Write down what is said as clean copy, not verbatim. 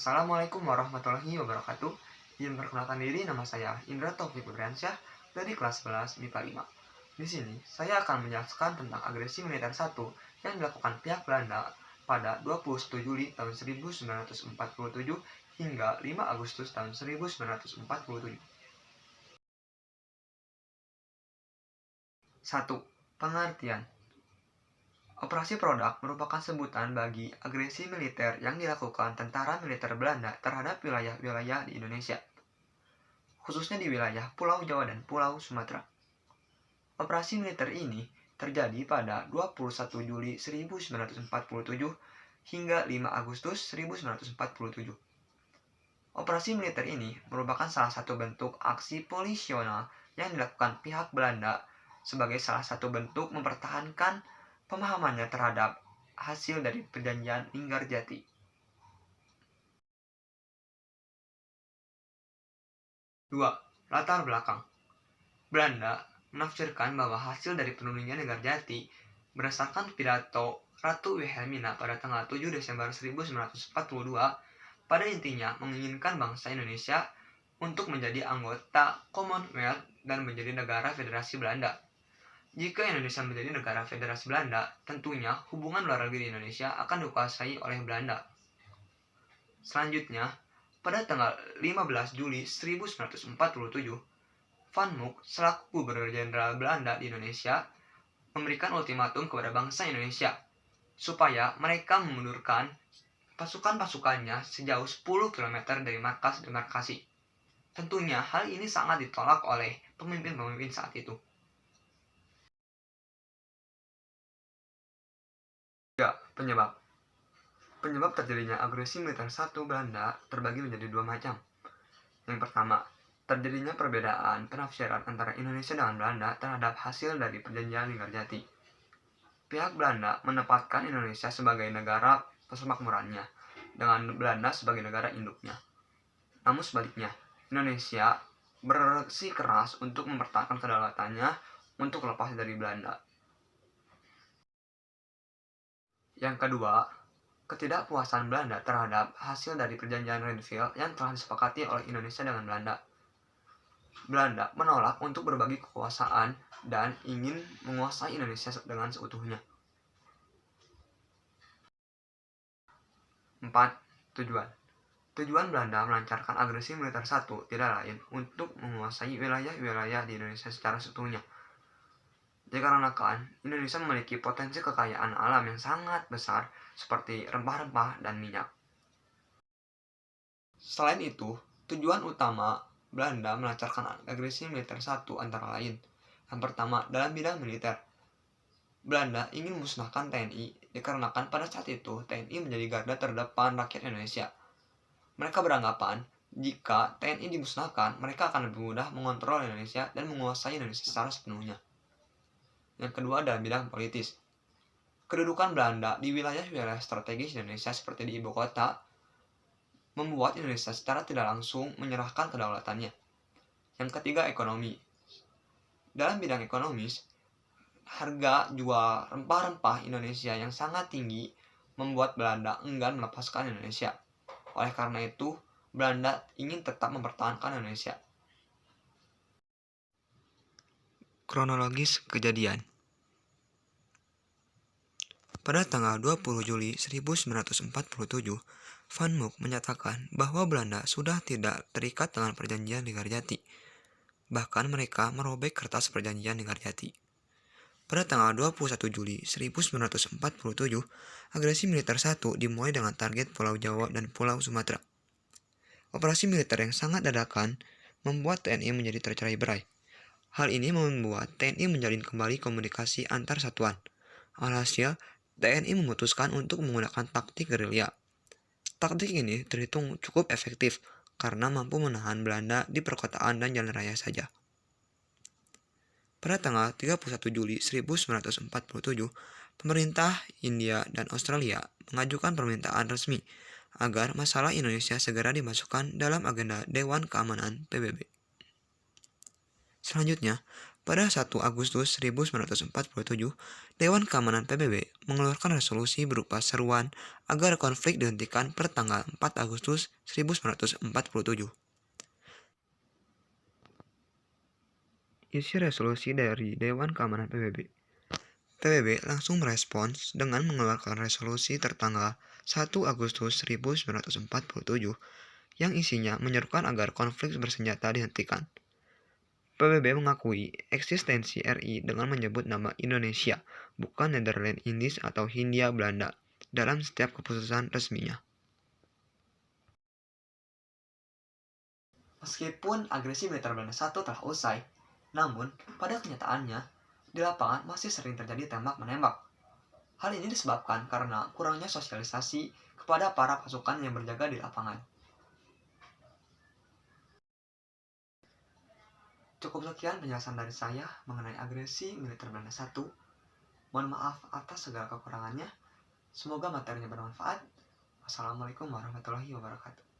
Assalamualaikum warahmatullahi wabarakatuh. Izin perkenalkan diri, nama saya Indra Taufik Febriansyah dari kelas 11 MIPA 5. Di sini, saya akan menjelaskan tentang agresi militer 1 yang dilakukan pihak Belanda pada 21 Juli tahun 1947 hingga 5 Agustus tahun 1947. 1. Pengertian. Operasi Produk merupakan sebutan bagi agresi militer yang dilakukan tentara militer Belanda terhadap wilayah-wilayah di Indonesia, khususnya di wilayah Pulau Jawa dan Pulau Sumatera. Operasi militer ini terjadi pada 21 Juli 1947 hingga 5 Agustus 1947. Operasi militer ini merupakan salah satu bentuk aksi polisional yang dilakukan pihak Belanda sebagai salah satu bentuk mempertahankan pemahamannya terhadap hasil dari perjanjian Linggarjati. 2. Latar belakang. Belanda menafsirkan bahwa hasil dari perundingan Linggarjati berdasarkan pidato Ratu Wilhelmina pada tanggal 7 Desember 1942 pada intinya menginginkan bangsa Indonesia untuk menjadi anggota Commonwealth dan menjadi negara federasi Belanda. Jika Indonesia menjadi negara federasi Belanda, tentunya hubungan luar negeri Indonesia akan dikuasai oleh Belanda. Selanjutnya, pada tanggal 15 Juli 1947, Van Mook selaku Gubernur Jenderal Belanda di Indonesia memberikan ultimatum kepada bangsa Indonesia supaya mereka memundurkan pasukan-pasukannya sejauh 10 km dari markas demarkasi. Tentunya hal ini sangat ditolak oleh pemimpin-pemimpin saat itu. 3. Penyebab. Penyebab terjadinya agresi militer 1 Belanda terbagi menjadi dua macam. Yang pertama, terjadinya perbedaan penafsiran antara Indonesia dengan Belanda terhadap hasil dari perjanjian Linggarjati. Pihak Belanda menempatkan Indonesia sebagai negara persemakmurannya, dengan Belanda sebagai negara induknya. Namun sebaliknya, Indonesia bersikeras untuk mempertahankan kedaulatannya untuk lepas dari Belanda. Yang kedua, ketidakpuasan Belanda terhadap hasil dari perjanjian Renville yang telah disepakati oleh Indonesia dengan Belanda. Belanda menolak untuk berbagi kekuasaan dan ingin menguasai Indonesia dengan seutuhnya. 4. Tujuan. Tujuan Belanda melancarkan agresi militer 1 tidak lain untuk menguasai wilayah-wilayah di Indonesia secara seutuhnya. Dikarenakan Indonesia memiliki potensi kekayaan alam yang sangat besar seperti rempah-rempah dan minyak. Selain itu, tujuan utama Belanda melancarkan agresi militer 1 antara lain. Yang pertama, dalam bidang militer. Belanda ingin memusnahkan TNI dikarenakan pada saat itu TNI menjadi garda terdepan rakyat Indonesia. Mereka beranggapan jika TNI dimusnahkan, mereka akan lebih mudah mengontrol Indonesia dan menguasai Indonesia secara sepenuhnya. Yang kedua dalam bidang politis. Kedudukan Belanda di wilayah-wilayah strategis Indonesia seperti di ibu kota membuat Indonesia secara tidak langsung menyerahkan kedaulatannya. Yang ketiga ekonomi. Dalam bidang ekonomis, harga jual rempah-rempah Indonesia yang sangat tinggi membuat Belanda enggan melepaskan Indonesia. Oleh karena itu, Belanda ingin tetap mempertahankan Indonesia. Kronologis kejadian. Pada tanggal 20 Juli 1947, Van Mook menyatakan bahwa Belanda sudah tidak terikat dengan perjanjian Linggarjati. Bahkan mereka merobek kertas perjanjian Linggarjati. Pada tanggal 21 Juli 1947, agresi militer 1 dimulai dengan target Pulau Jawa dan Pulau Sumatera. Operasi militer yang sangat dadakan membuat TNI menjadi tercerai-berai. Hal ini membuat TNI menjalin kembali komunikasi antar satuan. Alhasil, TNI memutuskan untuk menggunakan taktik gerilya. Taktik ini terhitung cukup efektif karena mampu menahan Belanda di perkotaan dan jalan raya saja. Pada tanggal 31 Juli 1947, pemerintah India dan Australia mengajukan permintaan resmi agar masalah Indonesia segera dimasukkan dalam agenda Dewan Keamanan PBB. Selanjutnya, Pada 1 Agustus 1947, Dewan Keamanan PBB mengeluarkan resolusi berupa seruan agar konflik dihentikan per tanggal 4 Agustus 1947. Isi resolusi dari Dewan Keamanan PBB. PBB langsung merespons dengan mengeluarkan resolusi tertanggal 1 Agustus 1947 yang isinya menyerukan agar konflik bersenjata dihentikan. PBB mengakui eksistensi RI dengan menyebut nama Indonesia, bukan Nederland Indies atau Hindia Belanda, dalam setiap keputusan resminya. Meskipun agresi militer Belanda I telah usai, namun pada kenyataannya, di lapangan masih sering terjadi tembak-menembak. Hal ini disebabkan karena kurangnya sosialisasi kepada para pasukan yang berjaga di lapangan. Cukup sekian penjelasan dari saya mengenai agresi militer Belanda I. Mohon maaf atas segala kekurangannya. Semoga materinya bermanfaat. Wassalamualaikum warahmatullahi wabarakatuh.